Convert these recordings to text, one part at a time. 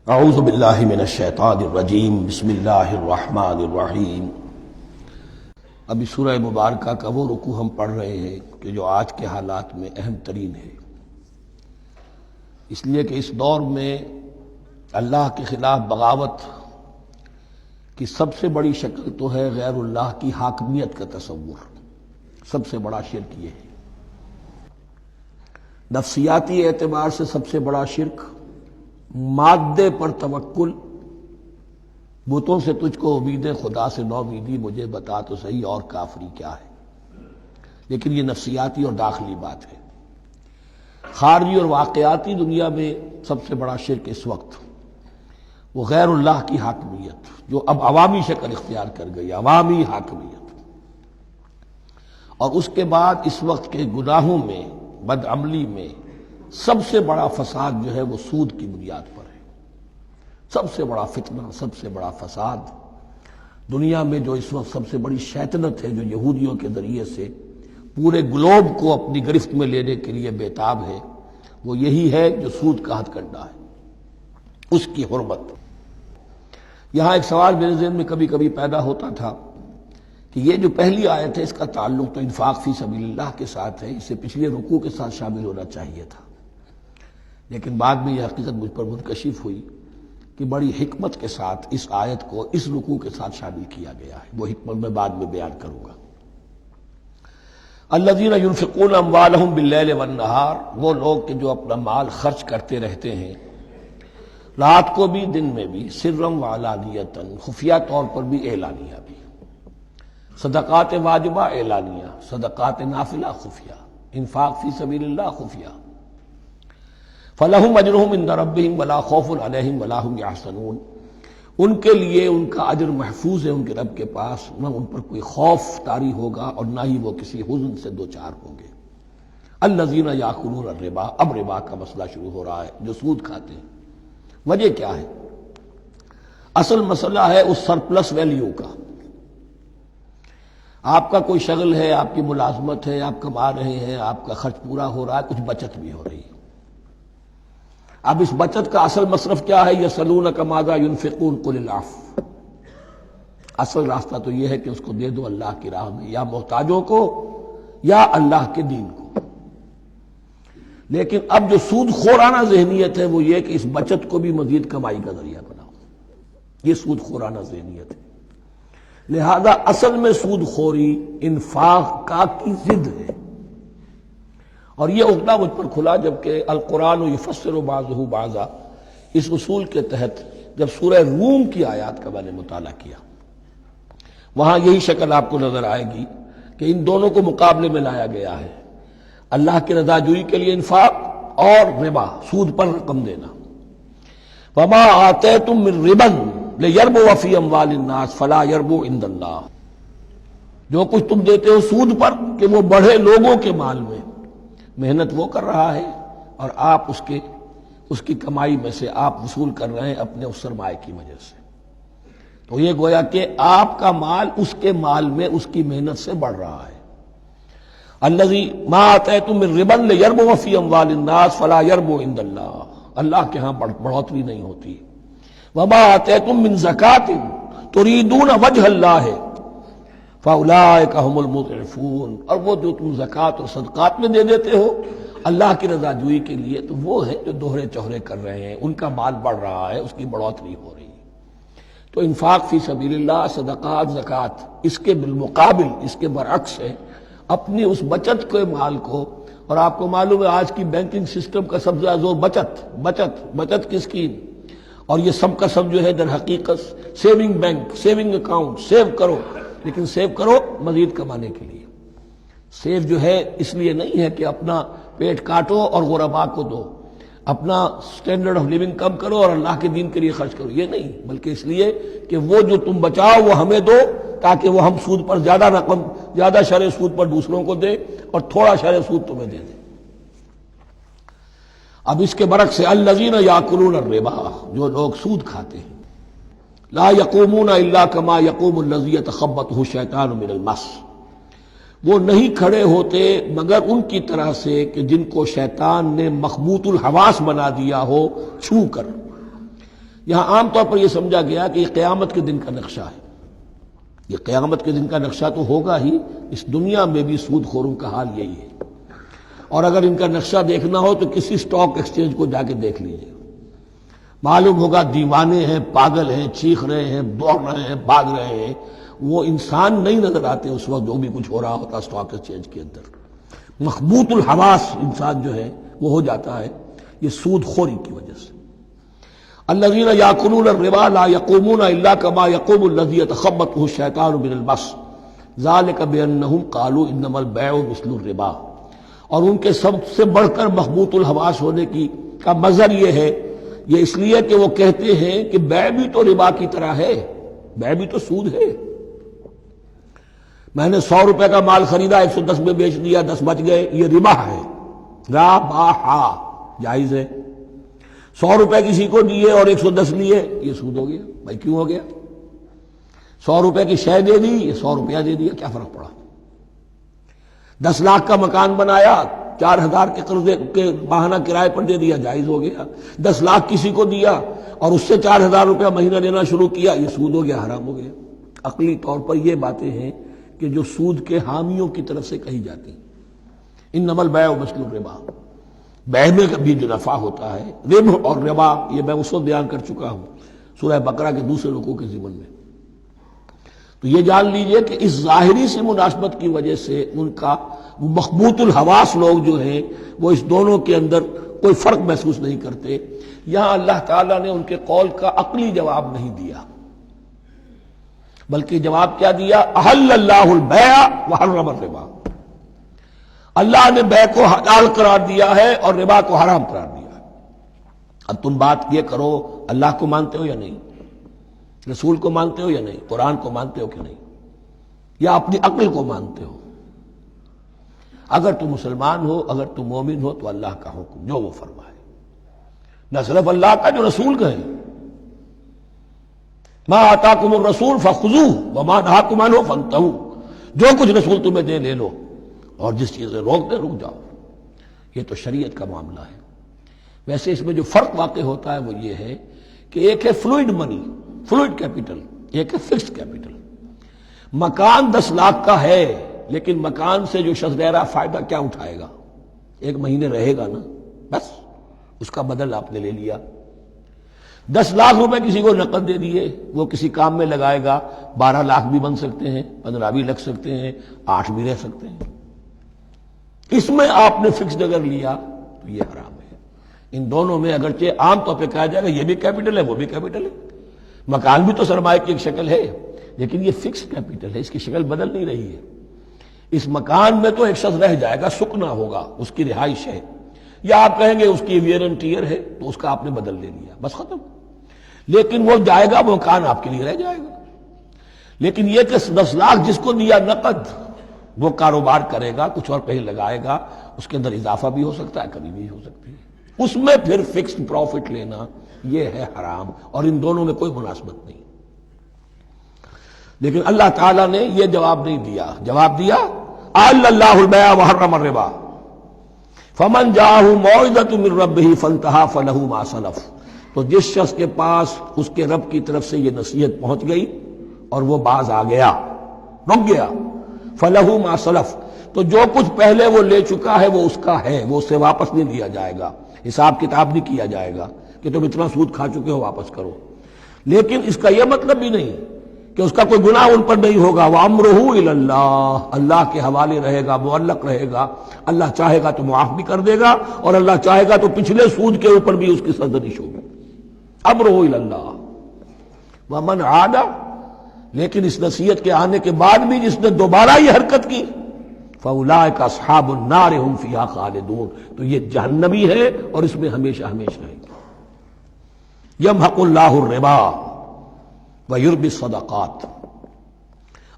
اعوذ باللہ من الشیطان الرجیم بسم اللہ الرحمن الرحیم۔ ابھی سورہ مبارکہ کا وہ رکوع ہم پڑھ رہے ہیں کہ جو آج کے حالات میں اہم ترین ہے، اس لیے کہ اس دور میں اللہ کے خلاف بغاوت کی سب سے بڑی شکل تو ہے غیر اللہ کی حاکمیت کا تصور۔ سب سے بڑا شرک یہ ہے، نفسیاتی اعتبار سے سب سے بڑا شرک، مادے پر توکل، بتوں سے تجھ کو امید خدا سے نو امیدی، مجھے بتا تو صحیح اور کافری کیا ہے۔ لیکن یہ نفسیاتی اور داخلی بات ہے۔ خارجی اور واقعاتی دنیا میں سب سے بڑا شرک اس وقت وہ غیر اللہ کی حاکمیت، جو اب عوامی شکل اختیار کر گئی، عوامی حاکمیت۔ اور اس کے بعد اس وقت کے گناہوں میں، بدعملی میں سب سے بڑا فساد جو ہے وہ سود کی بنیاد پر ہے۔ سب سے بڑا فتنہ، سب سے بڑا فساد دنیا میں جو اس وقت سب سے بڑی شیطنت ہے، جو یہودیوں کے ذریعے سے پورے گلوب کو اپنی گرفت میں لینے کے لیے بےتاب ہے، وہ یہی ہے جو سود کا ہتھ کنڈا ہے، اس کی حرمت۔ یہاں ایک سوال میرے ذہن میں کبھی کبھی پیدا ہوتا تھا کہ یہ جو پہلی آیت ہے اس کا تعلق تو انفاق فی سبیل اللہ کے ساتھ ہے، اسے پچھلے رکوع کے ساتھ شامل ہونا چاہیے تھا، لیکن بعد میں یہ حقیقت مجھ پر منکشف ہوئی کہ بڑی حکمت کے ساتھ اس آیت کو اس رکوع کے ساتھ شامل کیا گیا ہے۔ وہ حکمت میں بعد میں بیان کروں گا۔ الذین ینفقون اموالہم باللیل والنہار، وہ لوگ کہ جو اپنا مال خرچ کرتے رہتے ہیں رات کو بھی دن میں بھی، سرًا وعلانیۃ، خفیہ طور پر بھی اعلانیہ بھی، صدقات واجبہ اعلانیہ، صدقات نافلہ خفیہ، انفاق فی سبیل اللہ خفیہ۔ فَلَهُمْ أَجْرُهُمْ عِنْدَ رَبِّهِمْ وَلَا خَوْفٌ عَلَيْهِمْ وَلَا هُمْ يَحْزَنُونَ، ان کے لیے ان کا اجر محفوظ ہے ان کے رب کے پاس، نہ ان پر کوئی خوف طاری ہوگا اور نہ ہی وہ کسی حزن سے دوچار ہوں گے۔ الَّذِينَ يَأْكُلُونَ الرِّبَا، اب ربا کا مسئلہ شروع ہو رہا ہے، جو سود کھاتے ہیں۔ وجہ کیا ہے؟ اصل مسئلہ ہے اس سرپلس ویلیو کا۔ آپ کا کوئی شغل ہے، آپ کی ملازمت ہے، آپ کما رہے ہیں، آپ کا خرچ پورا ہو رہا ہے، کچھ بچت بھی ہو رہی ہے۔ اب اس بچت کا اصل مصرف کیا ہے؟ یسألونک ماذا ينفقون قل العفو، اصل راستہ تو یہ ہے کہ اس کو دے دو اللہ کی راہ میں، یا محتاجوں کو یا اللہ کے دین کو۔ لیکن اب جو سود خورانہ ذہنیت ہے وہ یہ کہ اس بچت کو بھی مزید کمائی کا ذریعہ بناؤ، یہ سود خورانہ ذہنیت ہے۔ لہذا اصل میں سود خوری انفاق کا کی ضد ہے، اور یہ عقدہ مجھ پر کھلا جبکہ القرآن یفسر بعضہ بعضا، اس اصول کے تحت جب سورہ روم کی آیات کا میں نے مطالعہ کیا، وہاں یہی شکل آپ کو نظر آئے گی کہ ان دونوں کو مقابلے میں لایا گیا ہے، اللہ کی رضا جوئی کے لیے انفاق اور ربا، سود پر رقم دینا۔ وما آتیتم من ربا لیربو فی اموال الناس فلا یربو عند اللہ، جو کچھ تم دیتے ہو سود پر کہ وہ بڑھے لوگوں کے مال میں، محنت وہ کر رہا ہے اور آپ اس کی کمائی میں سے آپ وصول کر رہے ہیں اپنے اس سرمایہ کی وجہ سے، تو یہ گویا کہ آپ کا مال اس کے مال میں اس کی محنت سے بڑھ رہا ہے۔ الذی ما آتیتم من ربا لیربو فی اموال الناس فلا یربو عند اللہ، اللہ کے ہاں بڑھوتری نہیں ہوتی۔ وما آتیتم من زکاۃ تریدون وجہ اللہ فاولئک ھم المضعفون، اور وہ جو تم زکوٰۃ اور صدقات میں دے دیتے ہو اللہ کی رضا جوئی کے لیے، تو وہ ہے جو دوہرے چوہرے کر رہے ہیں، ان کا مال بڑھ رہا ہے، اس کی بڑھوتری ہو رہی ہے۔ تو انفاق فی سبیل اللہ، صدقات، زکوٰۃ، اس کے بالمقابل، اس کے برعکس ہے اپنی اس بچت کے مال کو، اور آپ کو معلوم ہے آج کی بینکنگ سسٹم کا سب سے زیادہ زور بچت کی اسکیم، اور یہ سب کا سب جو ہے در حقیقت saving bank, saving account, save کرو، لیکن سیو کرو مزید کمانے کے لیے۔ سیو جو ہے اس لیے نہیں ہے کہ اپنا پیٹ کاٹو اور غرباء کو دو، اپنا سٹینڈرڈ آف لیونگ کم کرو اور اللہ کے دین کے لیے خرچ کرو، یہ نہیں، بلکہ اس لیے کہ وہ جو تم بچاؤ وہ ہمیں دو، تاکہ وہ ہم سود پر زیادہ رقم، زیادہ شرح سود پر دوسروں کو دے اور تھوڑا شرح سود تمہیں دے دے۔ اب اس کے برعکس الذین یاکلون الربا، جو لوگ سود کھاتے ہیں، لا یقومون الا کما یقوم الذی یتخبطہ الشیطان من المس، وہ نہیں کھڑے ہوتے مگر ان کی طرح سے کہ جن کو شیطان نے مخبوط الحواس بنا دیا ہو چھو کر، یہاں عام طور پر یہ سمجھا گیا کہ یہ قیامت کے دن کا نقشہ ہے، یہ قیامت کے دن کا نقشہ تو ہوگا ہی، اس دنیا میں بھی سود خوروں کا حال یہی ہے۔ اور اگر ان کا نقشہ دیکھنا ہو تو کسی سٹاک ایکسچینج کو جا کے دیکھ لیجیے، معلوم ہوگا دیوانے ہیں، پاگل ہیں، چیخ رہے ہیں، دوڑ رہے ہیں، بھاگ رہے ہیں، وہ انسان نہیں نظر آتے اس وقت جو بھی کچھ ہو رہا ہوتا سٹاک ایکسچینج کے اندر۔ مخبوط الحواس انسان جو ہے وہ ہو جاتا ہے یہ سود خوری کی وجہ سے۔ الذین یاکلون الربا لا یقومون الا کما یقوم الذی یتخبطہ الشیطان من المس ذلک بانہم قالوا انما البیع مثل الربا۔ اور ان کے سب سے بڑھ کر مخبوط الحواس ہونے کا مظہر یہ ہے، یہ اس لیے کہ وہ کہتے ہیں کہ بیع بھی تو ربا کی طرح ہے، بیع بھی تو سود ہے۔ میں نے 100 روپے کا مال خریدا، 110 میں بیچ دیا، 10 بچ گئے، یہ ربا ہے، ربا جائز ہے۔ 100 روپے کسی کو دیے اور 110 لیے، یہ سود ہو گیا۔ بھائی کیوں ہو گیا؟ 100 روپے کی شے دے دی، یہ 100 روپیہ دے دیا، کیا فرق پڑا؟ 10 لاکھ کا مکان بنایا، 4000 کے قرضے کے ماہانہ کرائے پر دے دیا، جائز ہو گیا۔ 10 لاکھ کسی کو دیا اور اس سے 4000 روپیہ مہینہ دینا شروع کیا، یہ سود ہو گیا، حرام ہو گیا۔ عقلی طور پر یہ باتیں ہیں کہ جو سود کے حامیوں کی طرف سے کہی جاتی ہیں۔ انما البیع مثل الربا، بیع میں بھی جو نفع ہوتا ہے، ربح اور ربا، یہ میں اس وقت بیان کر چکا ہوں سورہ بقرہ کے دوسرے رکوع کے ضمن میں۔ تو یہ جان لیجئے کہ اس ظاہری سی مناسبت کی وجہ سے ان کا مخبوط الحواس لوگ جو ہیں وہ اس دونوں کے اندر کوئی فرق محسوس نہیں کرتے۔ یہاں اللہ تعالیٰ نے ان کے قول کا عقلی جواب نہیں دیا، بلکہ جواب کیا دیا؟ احل اللہ البیع وحرم الربا۔ اللہ نے بیع کو حلال قرار دیا ہے اور ربا کو حرام قرار دیا ہے۔ اب تم بات یہ کرو، اللہ کو مانتے ہو یا نہیں؟ رسول کو مانتے ہو یا نہیں؟ قرآن کو مانتے ہو کہ نہیں؟ یا اپنی عقل کو مانتے ہو؟ اگر تم مسلمان ہو، اگر تم مومن ہو تو اللہ کا حکم جو وہ فرمائے، نہ صرف اللہ کا، جو رسول کہے، ما آتاکم الرسول فخذوہ وما نہاکم عنہ فانتہوا، جو کچھ رسول تمہیں دے لے لو، اور جس چیز سے روک دے رک جاؤ۔ یہ تو شریعت کا معاملہ ہے۔ ویسے اس میں جو فرق واقع ہوتا ہے وہ یہ ہے کہ ایک ہے فلوئڈ منی، فلوئڈ کیپٹل، ایک ہے فکسڈ کیپٹل۔ مکان 10 لاکھ کا ہے، لیکن مکان سے جو شخص رہ رہا فائدہ کیا اٹھائے گا؟ 1 مہینے رہے گا نا، بس اس کا بدل آپ نے لے لیا۔ 10 لاکھ روپے کسی کو نقد دے دیے، وہ کسی کام میں لگائے گا، 12 لاکھ بھی بن سکتے ہیں، 15 بھی لگ سکتے ہیں، 8 بھی رہ سکتے ہیں۔ اس میں آپ نے فکسڈ اگر لیا تو یہ حرام ہے۔ ان دونوں میں اگرچہ عام طور پہ کہا جائے گا یہ بھی کیپٹل ہے وہ بھی کیپٹل ہے، مکان بھی تو سرمایہ کی ایک شکل ہے، لیکن یہ فکسڈ کیپٹل ہے، اس کی شکل بدل نہیں رہی ہے۔ اس مکان میں تو ایک شخص رہ جائے گا، سکنا ہوگا، اس کی رہائش ہے، یا آپ کہیں گے اس کی ویئر اینڈ ٹیئر ہے تو اس کا آپ نے بدل لے لیا، بس ختم۔ لیکن وہ جائے گا، وہ مکان آپ کے لیے رہ جائے گا۔ لیکن یہ کہ 10 لاکھ جس کو دیا نقد، وہ کاروبار کرے گا، کچھ اور کہیں لگائے گا، اس کے اندر اضافہ بھی ہو سکتا ہے، کمی بھی ہو سکتی ہے، اس میں پھر فکسڈ پروفٹ لینا یہ ہے حرام، اور ان دونوں میں کوئی مناسبت نہیں۔ لیکن اللہ تعالیٰ نے یہ جواب نہیں دیا، جواب دیا احل اللہ البیع وحرم الربا فمن جاءہ موعظۃ من ربہ فانتہی فلہ ما سلف۔ تو جس شخص کے پاس اس کے رب کی طرف سے یہ نصیحت پہنچ گئی اور وہ باز آ گیا، رک گیا، فلہ ما سلف، تو جو کچھ پہلے وہ لے چکا ہے وہ اس کا ہے، وہ اسے واپس نہیں لیا جائے گا، حساب کتاب نہیں کیا جائے گا کہ تم اتنا سود کھا چکے ہو واپس کرو۔ لیکن اس کا یہ مطلب بھی نہیں کہ اس کا کوئی گناہ ان پر نہیں ہوگا، وَأَمْرُهُ إِلَى اللَّهِ، اللہ کے حوالے رہے گا، معلق رہے گا۔ اللہ چاہے گا تو معاف بھی کر دے گا، اور اللہ چاہے گا تو پچھلے سود کے اوپر بھی اس کی سرزنش ہوگی۔ أَمْرُهُ إِلَى اللَّهِ وَمَنْ عَادَ، لیکن اس نصیحت کے آنے کے بعد بھی جس نے دوبارہ یہ حرکت کی، فَأُولَٰئِكَ أَصْحَابُ النَّارِ هُمْ فِيهَا خَالِدُونَ، تو یہ جہنمی ہے اور اس میں ہمیشہ ہمیشہ رہے گا۔ يَمْحَقُ اللَّهُ الرِّبَا وَيُرْبِي الصَّدَقَاتِ،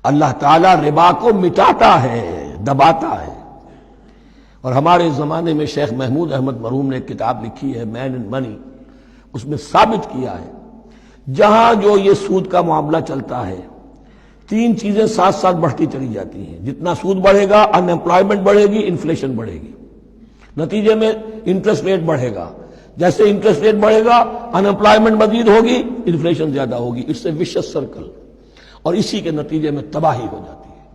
اللہ تعالیٰ ربا کو مٹاتا ہے، دباتا ہے۔ اور ہمارے زمانے میں شیخ محمود احمد مرحوم نے ایک کتاب لکھی ہے مین اینڈ منی، اس میں ثابت کیا ہے جہاں جو یہ سود کا معاملہ چلتا ہے 3 چیزیں ساتھ ساتھ بڑھتی چلی جاتی ہیں۔ جتنا سود بڑھے گا ان ایمپلائمنٹ بڑھے گی، انفلیشن بڑھے گی، نتیجے میں انٹرسٹ ریٹ بڑھے گا۔ جیسے انٹرسٹ ریٹ بڑھے گا ان امپلائمنٹ مزید ہوگی، انفلیشن زیادہ ہوگی، اس سے وشس سرکل، اور اسی کے نتیجے میں تباہی ہو جاتی ہے،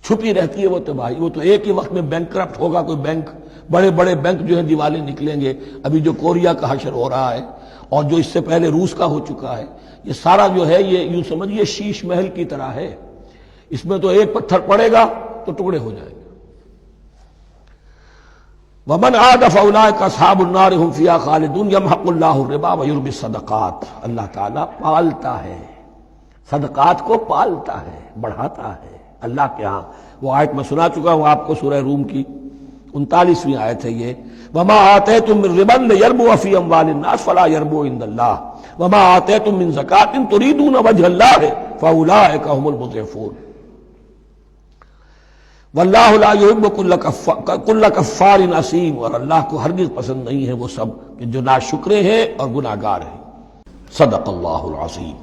چھپی رہتی ہے وہ تباہی۔ وہ تو ایک ہی وقت میں بینک کرپٹ ہوگا، کوئی بینک، بڑے بڑے بینک جو ہیں دیوالے نکلیں گے، ابھی جو کوریا کا حشر ہو رہا ہے اور جو اس سے پہلے روس کا ہو چکا ہے، یہ سارا جو ہے یہ یوں سمجھیے شیش محل کی طرح ہے، اس میں تو ایک پتھر پڑے گا تو ٹکڑے ہو جائیں گے۔ ومن عاد فاولئک اصحاب النار هم فیہا خالدون یمحق اللہ الربا ویربی الصدقات۔ اللہ تعالیٰ پالتا ہے، صدقات کو پالتا ہے، بڑھاتا ہے اللہ کے ہاں۔ وہ آیت میں سنا چکا ہوں آپ کو، سورہ روم کی 39ویں آیت ہے یہ، وما آتیتم من ربا لیربو فی اموال الناس فلا یربو عند اللہ وما آتیتم من زکاۃ تریدون وجہ اللہ فاولئک هم المضعفون۔ واللہ لا یحب کل کفار اثیم، اور اللہ کو ہرگز پسند نہیں ہے وہ سب کہ جو ناشکرے ہیں اور گناہگار ہیں۔ صدق اللہ العظیم۔